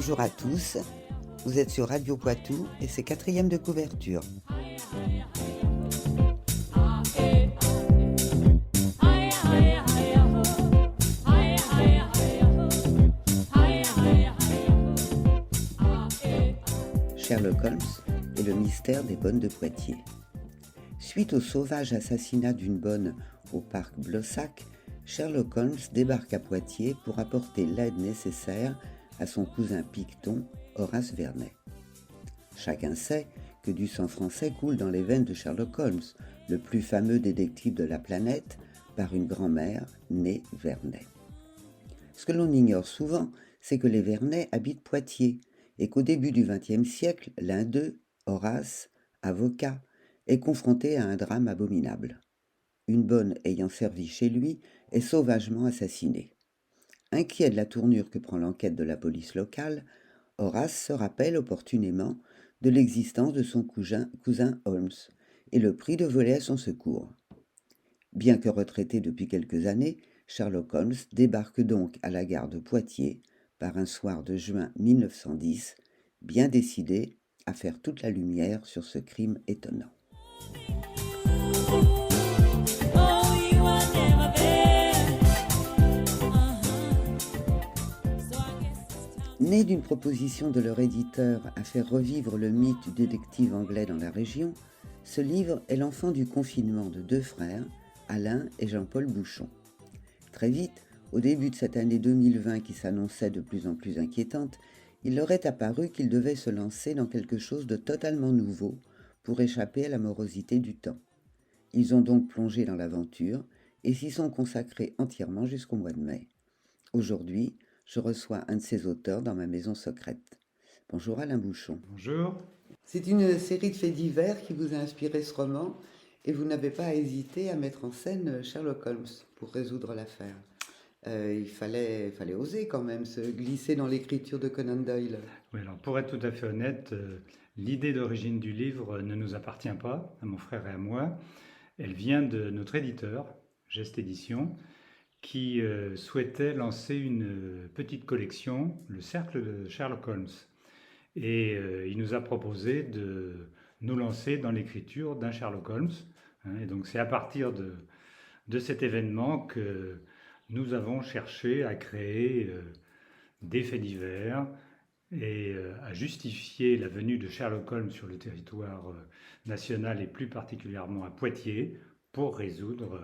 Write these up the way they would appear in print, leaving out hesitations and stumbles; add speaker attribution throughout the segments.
Speaker 1: Bonjour à tous, vous êtes sur Radio Poitou et c'est 4e de couverture. Sherlock Holmes et le mystère des bonnes de Poitiers. Suite au sauvage assassinat d'une bonne au parc Blossac, Sherlock Holmes débarque à Poitiers pour apporter l'aide nécessaire à son cousin Picton, Horace Vernet. Chacun sait que du sang français coule dans les veines de Sherlock Holmes, le plus fameux détective de la planète, par une grand-mère née Vernet. Ce que l'on ignore souvent, c'est que les Vernet habitent Poitiers et qu'au début du XXe siècle, l'un d'eux, Horace, avocat, est confronté à un drame abominable. Une bonne ayant servi chez lui est sauvagement assassinée. Inquiet de la tournure que prend l'enquête de la police locale, Horace se rappelle opportunément de l'existence de son cousin Holmes et le prie de voler à son secours. Bien que retraité depuis quelques années, Sherlock Holmes débarque donc à la gare de Poitiers par un soir de juin 1910, bien décidé à faire toute la lumière sur ce crime étonnant. Né d'une proposition de leur éditeur à faire revivre le mythe du détective anglais dans la région, ce livre est l'enfant du confinement de deux frères, Alain et Jean-Paul Bouchon. Très vite, au début de cette année 2020 qui s'annonçait de plus en plus inquiétante, il leur est apparu qu'ils devaient se lancer dans quelque chose de totalement nouveau pour échapper à la morosité du temps. Ils ont donc plongé dans l'aventure et s'y sont consacrés entièrement jusqu'au mois de mai. Aujourd'hui, je reçois un de ces auteurs dans ma maison secrète. Bonjour Alain Bouchon.
Speaker 2: Bonjour.
Speaker 1: C'est une série de faits divers qui vous a inspiré ce roman et vous n'avez pas hésité à mettre en scène Sherlock Holmes pour résoudre l'affaire. Il fallait oser quand même se glisser dans l'écriture de Conan Doyle.
Speaker 2: Oui, alors pour être tout à fait honnête, l'idée d'origine du livre ne nous appartient pas, à mon frère et à moi. Elle vient de notre éditeur, Geste Édition, qui souhaitait lancer une petite collection, le Cercle de Sherlock Holmes. Et il nous a proposé de nous lancer dans l'écriture d'un Sherlock Holmes. Et donc c'est à partir de cet événement que nous avons cherché à créer des faits divers et à justifier la venue de Sherlock Holmes sur le territoire national et plus particulièrement à Poitiers pour résoudre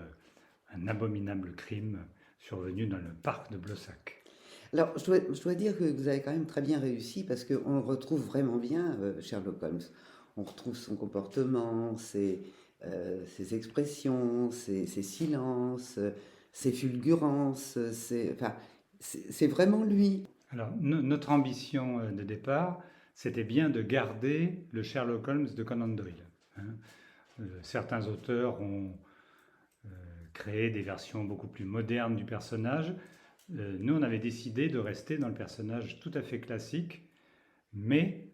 Speaker 2: un abominable crime survenu dans le parc de Blossac.
Speaker 1: Alors, je dois dire que vous avez quand même très bien réussi parce qu'on retrouve vraiment bien Sherlock Holmes. On retrouve son comportement, ses expressions, ses silences, ses fulgurances. C'est vraiment lui.
Speaker 2: Alors, notre ambition de départ, c'était bien de garder le Sherlock Holmes de Conan Doyle. Certains auteurs ont créé des versions beaucoup plus modernes du personnage. Nous, on avait décidé de rester dans le personnage tout à fait classique, mais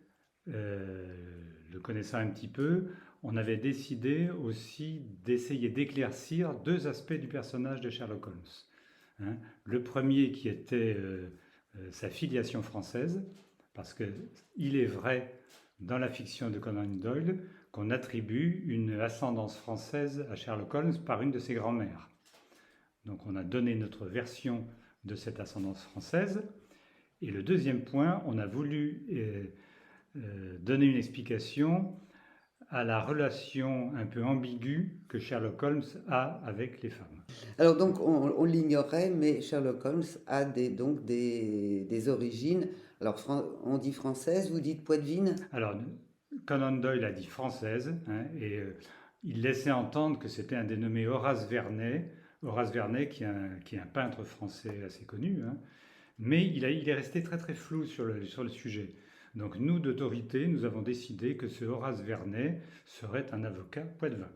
Speaker 2: le connaissant un petit peu, on avait décidé aussi d'essayer d'éclaircir deux aspects du personnage de Sherlock Holmes. Le premier qui était sa filiation française, parce qu'il est vrai dans la fiction de Conan Doyle qu'on attribue une ascendance française à Sherlock Holmes par une de ses grand-mères. Donc on a donné notre version de cette ascendance française. Et le deuxième point, on a voulu donner une explication à la relation un peu ambiguë que Sherlock Holmes a avec les femmes.
Speaker 1: Alors donc on l'ignorait, mais Sherlock Holmes a des origines. Alors on dit française, vous dites poitevine.
Speaker 2: Alors Conan Doyle a dit française, et il laissait entendre que c'était un dénommé Horace Vernet. Horace Vernet qui est un peintre français assez connu, mais il est resté très très flou sur le sujet. Donc nous, d'autorité, nous avons décidé que ce Horace Vernet serait un avocat poitevin.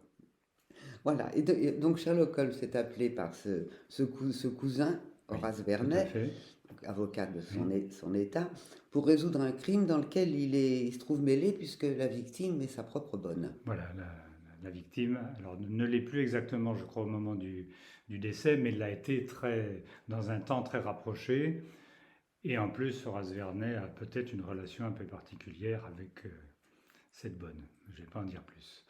Speaker 1: Voilà, et donc Sherlock Holmes est appelé par ce cousin, Horace Vernet, avocat de son état, pour résoudre un crime dans lequel il se trouve mêlé puisque la victime est sa propre bonne.
Speaker 2: Voilà, la victime, alors ne l'est plus exactement, je crois, au moment du décès, mais l'a été dans un temps très rapproché. Et en plus, Horace Vernet a peut-être une relation un peu particulière avec cette bonne. Je ne vais pas en dire plus.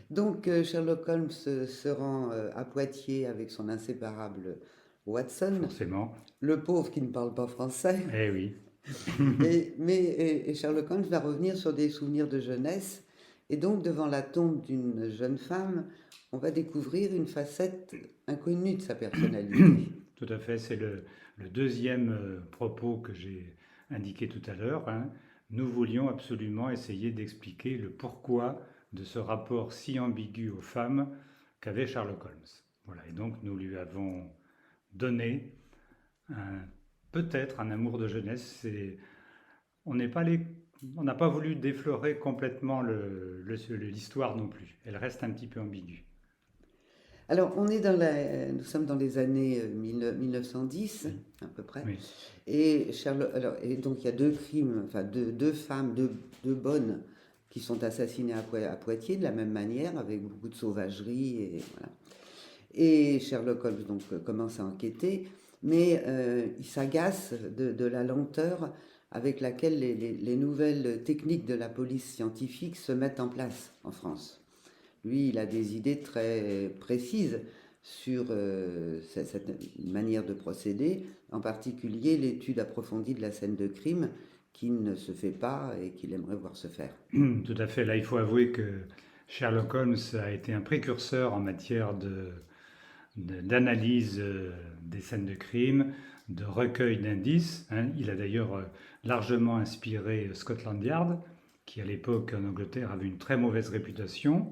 Speaker 1: Donc Sherlock Holmes se rend à Poitiers avec son inséparable Watson,
Speaker 2: Forcément.
Speaker 1: le pauvre qui ne parle pas français.
Speaker 2: Eh oui.
Speaker 1: Et Sherlock Holmes va revenir sur des souvenirs de jeunesse. Et donc, devant la tombe d'une jeune femme, on va découvrir une facette inconnue de sa personnalité.
Speaker 2: Tout à fait, c'est le deuxième propos que j'ai indiqué tout à l'heure, hein. Nous voulions absolument essayer d'expliquer le pourquoi de ce rapport si ambigu aux femmes qu'avait Sherlock Holmes. Voilà, et donc nous lui avons donné peut-être un amour de jeunesse. On n'a pas voulu déflorer complètement l'histoire non plus. Elle reste un petit peu ambiguë.
Speaker 1: Alors, nous sommes dans les années 1910, à peu près.
Speaker 2: Oui.
Speaker 1: Et donc, il y a deux crimes, enfin deux femmes, deux bonnes, qui sont assassinées à Poitiers de la même manière, avec beaucoup de sauvagerie. Et, voilà. Et Sherlock Holmes donc, commence à enquêter, mais il s'agace de la lenteur avec laquelle les nouvelles techniques de la police scientifique se mettent en place en France. Lui, il a des idées très précises sur cette manière de procéder, en particulier l'étude approfondie de la scène de crime qui ne se fait pas et qu'il aimerait voir se faire.
Speaker 2: Tout à fait. Là, il faut avouer que Sherlock Holmes a été un précurseur en matière d'analyse des scènes de crime, de recueil d'indices, hein. Il a d'ailleurs largement inspiré Scotland Yard, qui à l'époque en Angleterre avait une très mauvaise réputation.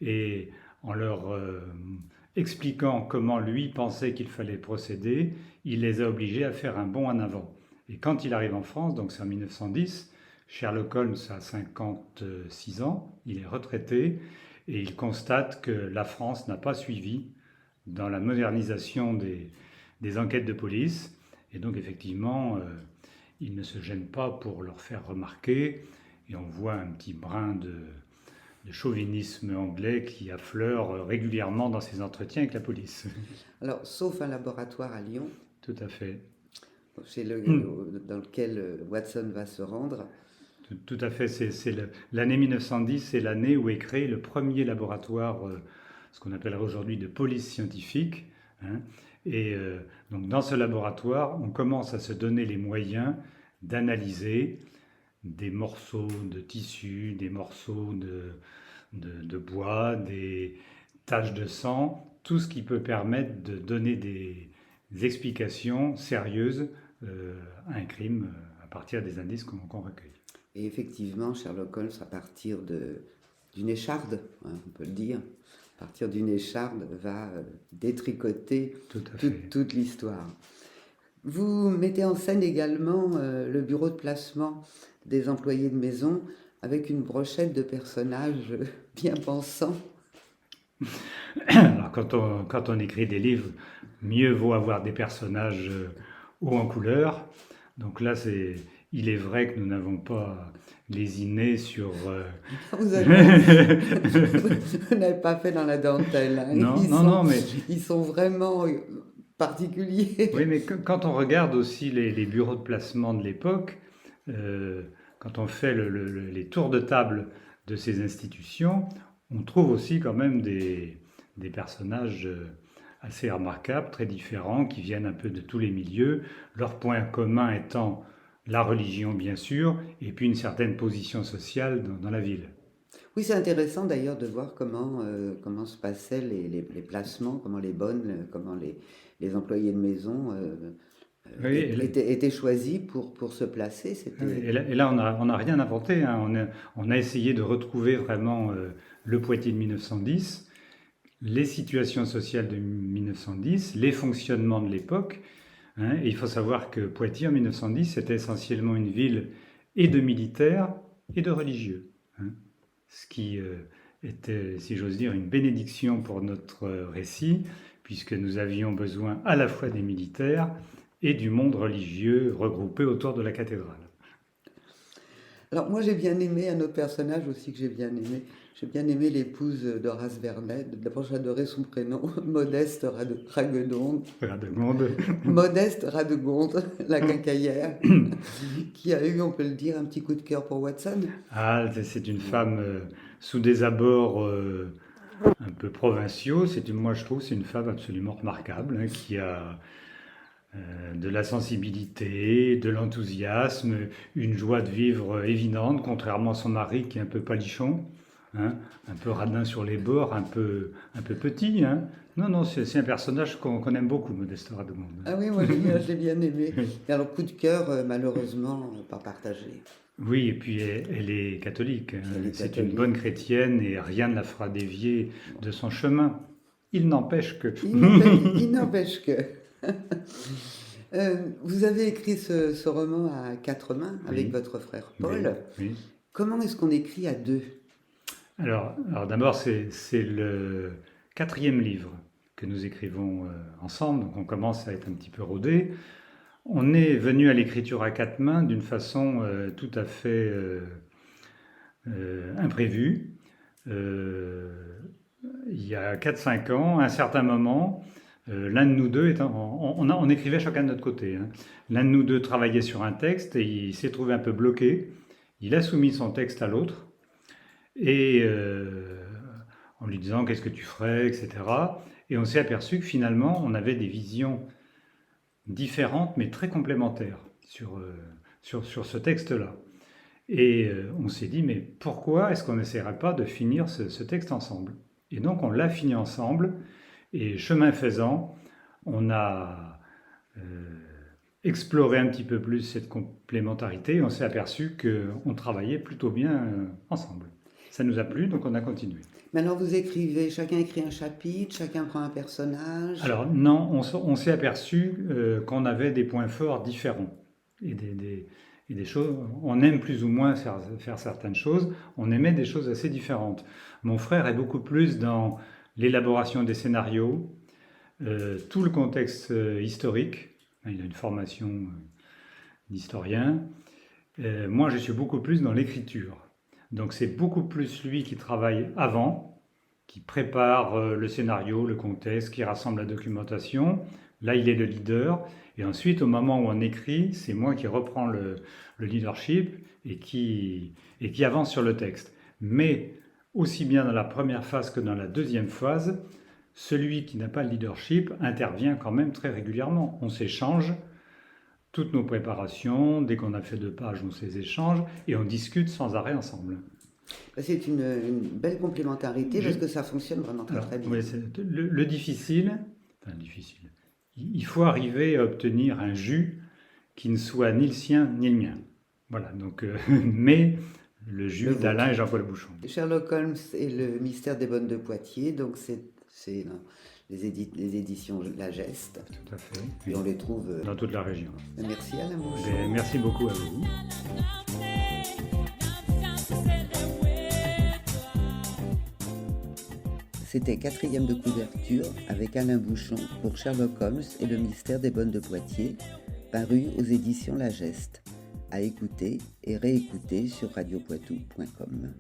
Speaker 2: Et en leur expliquant comment lui pensait qu'il fallait procéder, il les a obligés à faire un bond en avant. Et quand il arrive en France, donc c'est en 1910, Sherlock Holmes a 56 ans, il est retraité, et il constate que la France n'a pas suivi dans la modernisation des enquêtes de police. Et donc effectivement, il ne se gêne pas pour leur faire remarquer, et on voit un petit brin de chauvinisme anglais qui affleure régulièrement dans ses entretiens avec la police.
Speaker 1: Alors, sauf un laboratoire à Lyon.
Speaker 2: Tout à fait.
Speaker 1: Dans lequel Watson va se rendre.
Speaker 2: Tout à fait. L'année 1910, c'est l'année où est créé le premier laboratoire, ce qu'on appellerait aujourd'hui de police scientifique, hein. Et donc dans ce laboratoire, on commence à se donner les moyens d'analyser des morceaux de tissu, des morceaux de bois, des taches de sang, tout ce qui peut permettre de donner des explications sérieuses à un crime à partir des indices qu'on recueille.
Speaker 1: Et effectivement, Sherlock Holmes, à partir d'une écharde, hein, on peut le dire, à partir d'une écharde, va détricoter toute l'histoire. Vous mettez en scène également le bureau de placement des employés de maison avec une brochette de personnages bien pensants.
Speaker 2: Alors quand on écrit des livres, mieux vaut avoir des personnages hauts en couleur. Donc là, il est vrai que nous n'avons pas lésiné sur...
Speaker 1: Vous n'avez pas fait dans la dentelle. Hein.
Speaker 2: Non, mais...
Speaker 1: Ils sont vraiment particuliers.
Speaker 2: Oui, mais quand on regarde aussi les bureaux de placement de l'époque, quand on fait les tours de table de ces institutions, on trouve aussi quand même des personnages assez remarquables, très différents, qui viennent un peu de tous les milieux, leur point commun étant la religion bien sûr, et puis une certaine position sociale dans la ville.
Speaker 1: Oui, c'est intéressant d'ailleurs de voir comment se passaient les placements, comment les employés de maison étaient choisis pour se placer.
Speaker 2: Et là, on n'a rien inventé, hein. On a essayé de retrouver vraiment le Poitiers de 1910, les situations sociales de 1910, les fonctionnements de l'époque. Hein. Et il faut savoir que Poitiers en 1910, c'était essentiellement une ville et de militaires et de religieux. Hein. Ce qui était, si j'ose dire, une bénédiction pour notre récit, puisque nous avions besoin à la fois des militaires et du monde religieux regroupé autour de la cathédrale.
Speaker 1: Alors moi j'ai bien aimé un autre personnage aussi que j'ai bien aimé. J'ai bien aimé l'épouse d'Horace Vernet. D'abord j'adorais son prénom, Modeste Radegonde.
Speaker 2: Radegonde.
Speaker 1: Modeste Radegonde, la quincaillère, qui a eu, on peut le dire, un petit coup de cœur pour Watson.
Speaker 2: Ah, c'est une femme sous des abords un peu provinciaux. Moi, je trouve, c'est une femme absolument remarquable, hein, qui a de la sensibilité, de l'enthousiasme, une joie de vivre évidente, contrairement à son mari qui est un peu palichon, hein, un peu radin sur les bords, un peu petit. Hein. Non, c'est un personnage qu'on aime beaucoup, Modeste Radegonde.
Speaker 1: Ah oui, moi j'ai bien aimé. Et alors, coup de cœur, malheureusement, pas partagé.
Speaker 2: Oui, et puis elle est catholique. Hein.
Speaker 1: Elle est
Speaker 2: C'est
Speaker 1: catholique.
Speaker 2: une bonne chrétienne et rien ne la fera dévier de son chemin. Il n'empêche que...
Speaker 1: Il n'empêche que. Vous avez écrit ce roman à quatre mains avec
Speaker 2: Oui.
Speaker 1: votre frère Paul.
Speaker 2: Oui.
Speaker 1: Comment est-ce qu'on écrit à deux?
Speaker 2: Alors d'abord, c'est le 4e livre que nous écrivons ensemble, donc on commence à être un petit peu rodé. On est venu à l'écriture à quatre mains d'une façon tout à fait imprévue. Il y a 4-5 ans, à un certain moment, l'un de nous deux, on écrivait chacun de notre côté. Hein. L'un de nous deux travaillait sur un texte et il s'est trouvé un peu bloqué. Il a soumis son texte à l'autre et en lui disant qu'est-ce que tu ferais, etc. Et on s'est aperçu que finalement, on avait des visions différentes mais très complémentaires sur ce texte-là. Et on s'est dit, mais pourquoi est-ce qu'on n'essaierait pas de finir ce texte ensemble? Et donc on l'a fini ensemble, et chemin faisant, on a exploré un petit peu plus cette complémentarité, et on s'est aperçu qu'on travaillait plutôt bien ensemble. Ça nous a plu, donc on a continué.
Speaker 1: Mais alors vous écrivez, chacun écrit un chapitre, chacun prend un personnage?
Speaker 2: Alors non, on s'est aperçu qu'on avait des points forts différents, et des choses, on aime plus ou moins faire certaines choses, on aimait des choses assez différentes. Mon frère est beaucoup plus dans l'élaboration des scénarios, tout le contexte historique, il a une formation d'historien. Moi, je suis beaucoup plus dans l'écriture. Donc c'est beaucoup plus lui qui travaille avant, qui prépare le scénario, le contexte, qui rassemble la documentation. Là, il est le leader. Et ensuite, au moment où on écrit, c'est moi qui reprends le leadership et qui avance sur le texte. Mais aussi bien dans la première phase que dans la deuxième phase, celui qui n'a pas le leadership intervient quand même très régulièrement. On s'échange toutes nos préparations, dès qu'on a fait 2 pages, on les échange et on discute sans arrêt ensemble.
Speaker 1: C'est une belle complémentarité parce que ça fonctionne vraiment très bien.
Speaker 2: Oui, le difficile, il faut arriver à obtenir un jus qui ne soit ni le sien ni le mien. Voilà, donc, mais le jus d'Alain et Jean-Paul Bouchon.
Speaker 1: Sherlock Holmes et le mystère des bonnes de Poitiers, donc c'est les éditions La Geste.
Speaker 2: Tout à fait.
Speaker 1: Et on les trouve
Speaker 2: dans toute la région.
Speaker 1: Merci Alain Bouchon.
Speaker 2: Merci beaucoup à vous.
Speaker 1: C'était 4e de couverture avec Alain Bouchon pour Sherlock Holmes et le mystère des bonnes de Poitiers, paru aux éditions La Geste. À écouter et réécouter sur radiopoitou.com.